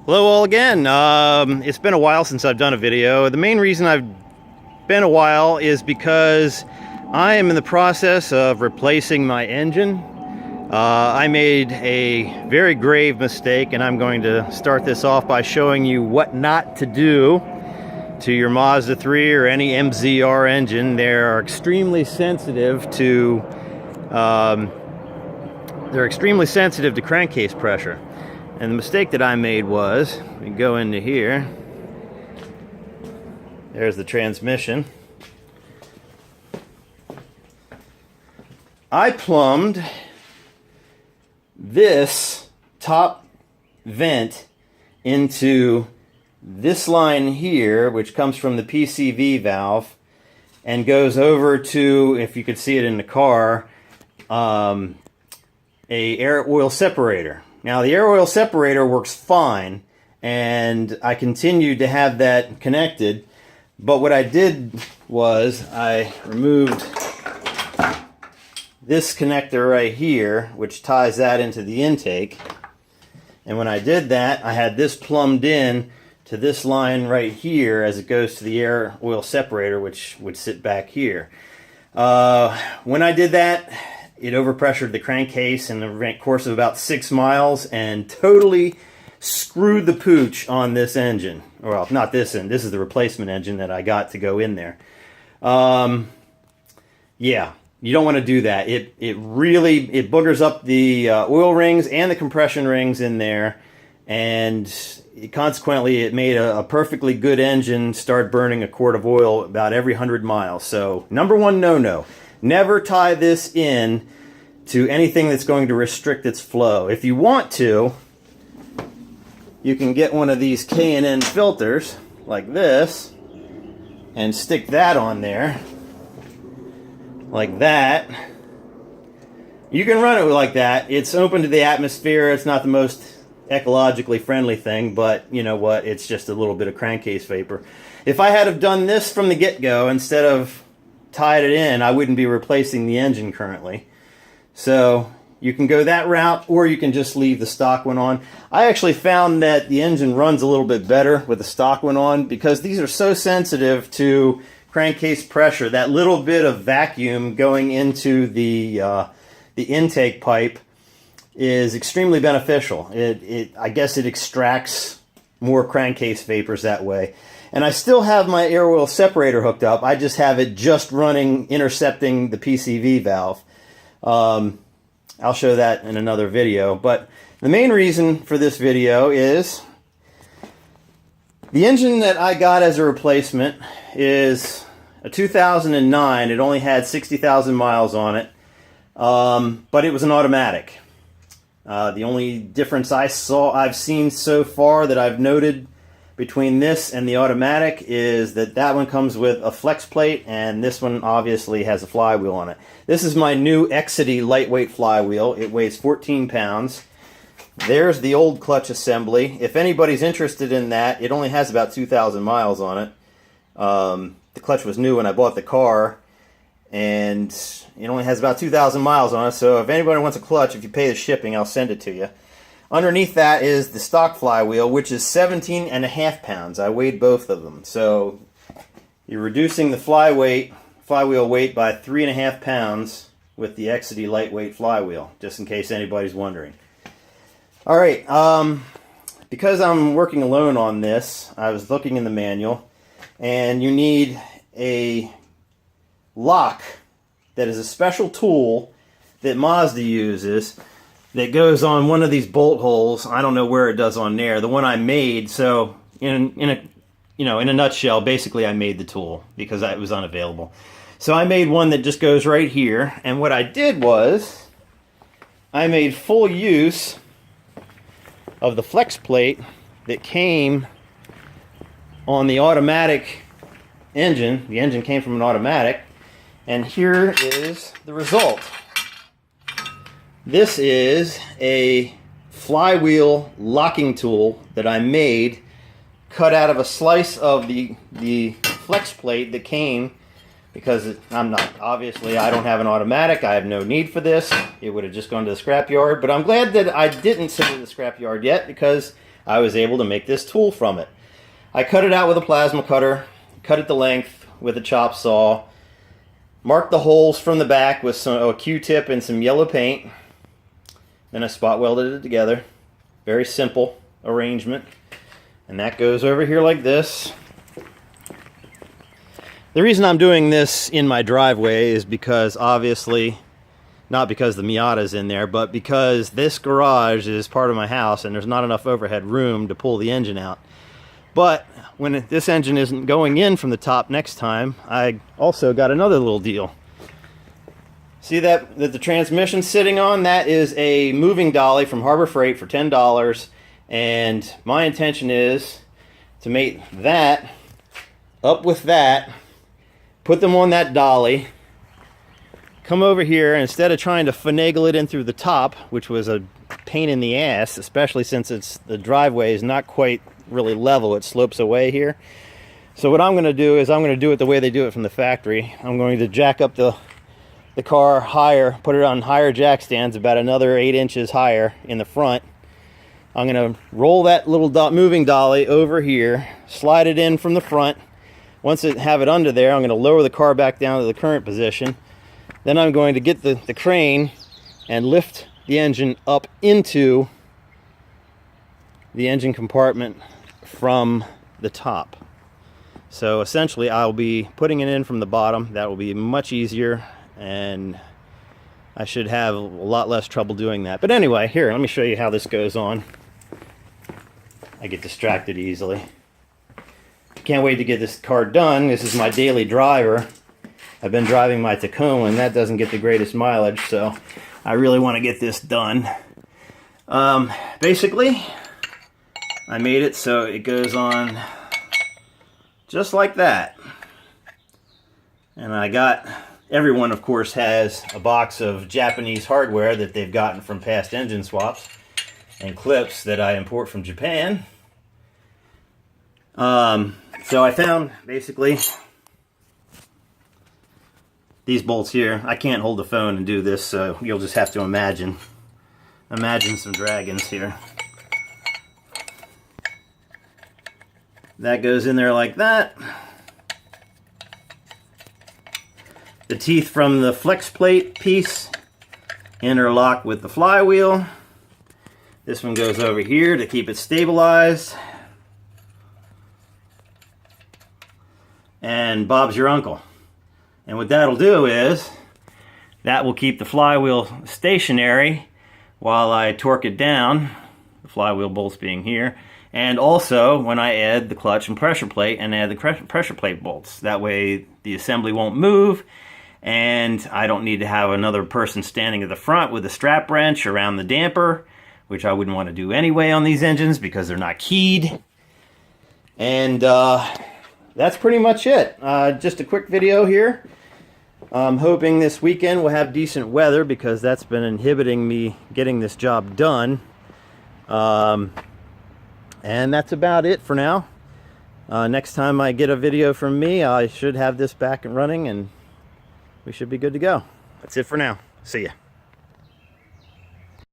Hello all again. It's been a while since I've done a video. The main reason I've been a while is because I am in the process of replacing my engine. I made a very grave mistake, and I'm going to start this off by showing you what not to do to your Mazda 3 or any MZR engine. They're extremely sensitive to crankcase pressure. And the mistake that I made was, we go into here, there's the transmission. I plumbed this top vent into this line here, which comes from the PCV valve and goes over to, if you could see it in the car, a air oil separator. Now the air oil separator works fine, and I continued to have that connected, but what I did was I removed this connector right here, which ties that into the intake, and when I did that, I had this plumbed in to this line right here as it goes to the air oil separator, which would sit back here. When I did that, it overpressured the crankcase in the course of about 6 miles and totally screwed the pooch on this engine. Well, not this end. This is the replacement engine that I got to go in there. Yeah, you don't want to do that. It boogers up the oil rings and the compression rings in there, and consequently it made a perfectly good engine start burning a quart of oil about every 100 miles. So number one no-no. Never tie this in to anything that's going to restrict its flow. If you want to, you can get one of these K&N filters like this and stick that on there like that. You can run it like that. It's open to the atmosphere. It's not the most ecologically friendly thing, but you know what? It's just a little bit of crankcase vapor. If I had have done this from the get-go instead of tied it in, I wouldn't be replacing the engine currently. So you can go that route, or you can just leave the stock one on. I actually found that the engine runs a little bit better with the stock one on, because these are so sensitive to crankcase pressure. That little bit of vacuum going into the intake pipe is extremely beneficial. I guess it extracts more crankcase vapors that way. And I still have my air oil separator hooked up. I just have it just running, intercepting the PCV valve. I'll show that in another video. But the main reason for this video is the engine that I got as a replacement is a 2009. It only had 60,000 miles on it, but it was an automatic. The only difference I've seen so far that I've noted between this and the automatic is that one comes with a flex plate, and this one obviously has a flywheel on it. This is my new Exedy lightweight flywheel. It weighs 14 pounds. There's the old clutch assembly. If anybody's interested in that, it only has about 2,000 miles on it. The clutch was new when I bought the car, and it only has about 2,000 miles on it, so if anybody wants a clutch, if you pay the shipping, I'll send it to you. Underneath that is the stock flywheel, which is 17.5 pounds. I weighed both of them. So you're reducing the flywheel weight by 3.5 pounds with the Exedy lightweight flywheel, just in case anybody's wondering. All right, because I'm working alone on this, I was looking in the manual, and you need a lock that is a special tool that Mazda uses that goes on one of these bolt holes. I don't know where it does on there. The one I made. So in a nutshell, basically I made the tool because it was unavailable. So I made one that just goes right here. And what I did was I made full use of the flex plate that came on the automatic engine. The engine came from an automatic. And here is the result. This is a flywheel locking tool that I made, cut out of a slice of the flex plate that came because I'm not, obviously I don't have an automatic. I have no need for this. It would have just gone to the scrapyard, but I'm glad that I didn't send it to the scrapyard yet, because I was able to make this tool from it. I cut it out with a plasma cutter, cut it to length with a chop saw, marked the holes from the back with a Q-tip and some yellow paint. Then I spot welded it together. Very simple arrangement. And that goes over here like this. The reason I'm doing this in my driveway is because, obviously, not because the Miata's in there, but because this garage is part of my house and there's not enough overhead room to pull the engine out. But when this engine isn't going in from the top next time, I also got another little deal. See that the transmission's sitting on? That is a moving dolly from Harbor Freight for $10. And my intention is to make that up with that, put them on that dolly, come over here, and instead of trying to finagle it in through the top, which was a pain in the ass, especially since the driveway is not quite really level, it slopes away here. So what I'm going to do is I'm going to do it the way they do it from the factory. I'm going to jack up the car higher, put it on higher jack stands, about another 8 inches higher in the front. I'm going to roll that little moving dolly over here, slide it in from the front. Once I have it under there, I'm going to lower the car back down to the current position. Then I'm going to get the crane and lift the engine up into the engine compartment from the top. So essentially I'll be putting it in from the bottom. That will be much easier, and I should have a lot less trouble doing that. But anyway, here, let me show you how this goes on. I get distracted easily. Can't wait to get this car done. This is my daily driver. I've been driving my Tacoma, and that doesn't get the greatest mileage, so I really want to get this done. Basically, I made it so it goes on just like that. And I got, everyone of course has a box of Japanese hardware that they've gotten from past engine swaps, and clips that I import from Japan. So I found basically these bolts here. I can't hold the phone and do this, so you'll just have to imagine some dragons here. That goes in there like that. The teeth from the flex plate piece interlock with the flywheel. This one goes over here to keep it stabilized. And Bob's your uncle. And what that'll do is that will keep the flywheel stationary while I torque it down, the flywheel bolts being here, and also when I add the clutch and pressure plate and add the pressure plate bolts. That way the assembly won't move, and I don't need to have another person standing at the front with a strap wrench around the damper, which I wouldn't want to do anyway on these engines because they're not keyed. And that's pretty much it. Just a quick video here. I'm hoping this weekend we'll have decent weather, because that's been inhibiting me getting this job done. And that's about it for now. Next time I get a video from me, I should have this back and running, and we should be good to go. That's it for now. See ya.